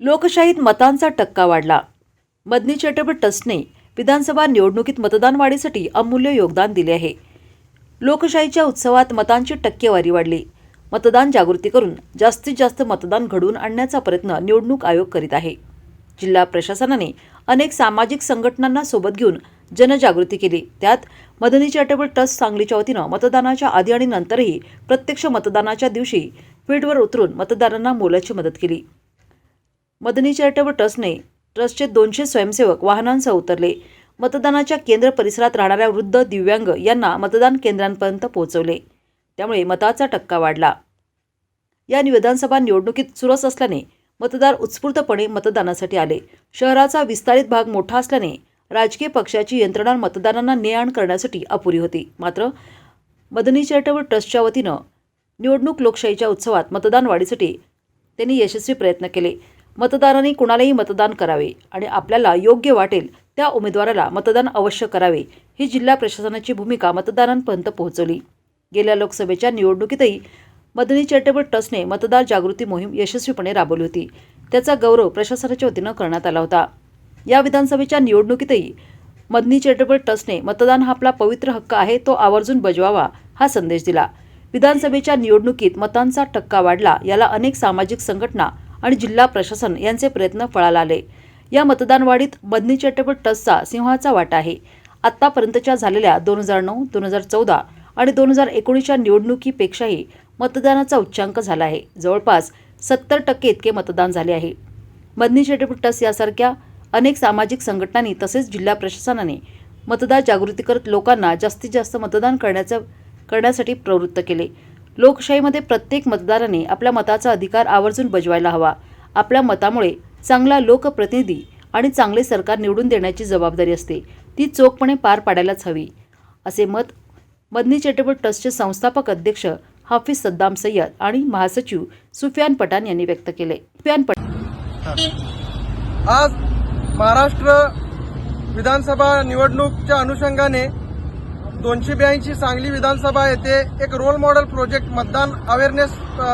लोकशाहीत मतांचा टक्का वाढला। मदनी चॅरिटेबल ट्रस्टने विधानसभा निवडणुकीत मतदान वाढीसाठी अमूल्य योगदान दिले आहे। लोकशाहीच्या उत्सवात मतांची टक्केवारी वाढली। मतदान जागृती करून जास्तीत जास्त मतदान घडवून आणण्याचा प्रयत्न निवडणूक आयोग करीत आहे। जिल्हा प्रशासनाने अनेक सामाजिक संघटनांना सोबत घेऊन जनजागृती केली। त्यात मदनी चॅरिटेबल ट्रस्ट सांगलीच्या वतीनं मतदानाच्या आधी आणि नंतरही प्रत्यक्ष मतदानाच्या दिवशी फील्डवर उतरून मतदारांना मोलाची मदत केली। मदनी चॅरिटेबल ट्रस्टचे 200 स्वयंसेवक वाहनांसह उतरले। मतदानाच्या केंद्र परिसरात राहणाऱ्या वृद्ध दिव्यांग यांना मतदान केंद्रांपर्यंत पोहोचवले। त्यामुळे मताचा टक्का वाढला। या विधानसभा निवडणुकीत चुरस असल्याने मतदार उत्स्फूर्तपणे मतदानासाठी आले। शहराचा विस्तारित भाग मोठा असल्याने राजकीय पक्षाची यंत्रणा मतदारांना ने-आण करण्यासाठी अपुरी होती। मात्र मदनी चॅरिटेबल ट्रस्टच्या वतीनं निवडणूक लोकशाहीच्या उत्सवात मतदान वाढीसाठी त्यांनी यशस्वी प्रयत्न केले। मतदारांनी कुणालाही मतदान करावे आणि आपल्याला योग्य वाटेल त्या उमेदवाराला मतदान अवश्य करावे ही जिल्हा प्रशासनाची भूमिका मतदारांपर्यंत पोहोचवली। गेल्या लोकसभेच्या निवडणुकीतही मदनी चॅरिटेबल ट्रस्टने मतदार जागृती मोहीम यशस्वीपणे राबवली होती। त्याचा गौरव प्रशासनाच्या वतीनं करण्यात आला होता। या विधानसभेच्या निवडणुकीतही मदनी चॅरिटेबल ट्रस्टने मतदान हा आपला पवित्र हक्क आहे तो आवर्जून बजवावा हा संदेश दिला। विधानसभेच्या निवडणुकीत मतांचा टक्का वाढला याला अनेक सामाजिक संघटना आणि जिल्हा प्रशासन यांचे प्रयत्न फळाला आले। या मतदान वाढीत मदनी चॅरिटेबल ट्रस्टचा सिंहाचा वाटा आहे। आतापर्यंतच्या झालेल्या 2009, 2014 आणि 2019च्या निवडणुकीपेक्षाही मतदानाचा उच्चांक झाला आहे। जवळपास 70% इतके मतदान झाले आहे। मदनी चॅरिटेबल ट्रस्ट यासारख्या अनेक सामाजिक संघटनांनी तसेच जिल्हा प्रशासनाने मतदार जागृती करत लोकांना जास्तीत जास्त मतदान करण्यासाठी प्रवृत्त केले। लोकशाहीमध्ये प्रत्येक मतदाराने आपल्या मताचा अधिकार आवर्जून बजवायला हवा। आपल्या मतामुळे चांगला लोकप्रतिनिधी आणि चांगले सरकार निवडून देण्याची जबाबदारी असते, ती चोखपणे पार पाडायलाच हवी, असे मत मदनी चॅरिटेबल ट्रस्टचे संस्थापक अध्यक्ष हाफिज सद्दाम सय्यद आणि महासचिव सुफियान पठाण यांनी व्यक्त केले। आज महाराष्ट्र विधानसभा निवडणूकच्या अनुषंगाने 282 सांगली विधानसभा येथे एक रोल मॉडेल प्रोजेक्ट मतदान अवेअरनेस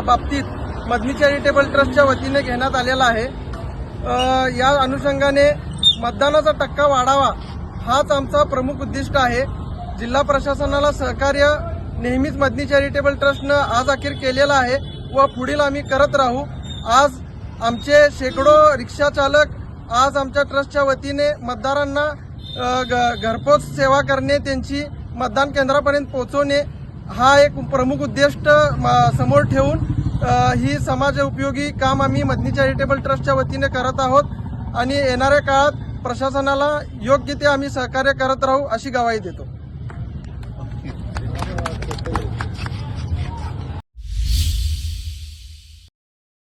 बाबतीत मदनी चॅरिटेबल ट्रस्टच्या वतीने घेण्यात आलेला आहे। या अनुषंगाने मतदानाचा टक्का वाढावा हाच आमचा प्रमुख उद्दिष्ट आहे। जिल्हा प्रशासनाला सहकार्य नेहमीच मदनी चॅरिटेबल ट्रस्टनं आज अखेर केलेलं आहे व पुढील आम्ही करत राहू। आज आमचे शेकडो रिक्षा चालक आज आमच्या ट्रस्टच्या वतीने मतदारांना घरपोच सेवा करणे, त्यांची मतदान केंद्रापर्यंत पोहोचवणे हा एक प्रमुख उद्दिष्ट समोर ठेवून ही समाज उपयोगी काम आम्ही मदनी चॅरिटेबल ट्रस्टच्या वतीने करत आहोत आणि येणाऱ्या काळात प्रशासनाला योग्य ते आम्ही सहकार्य करत राहू अशी ग्वाही देतो।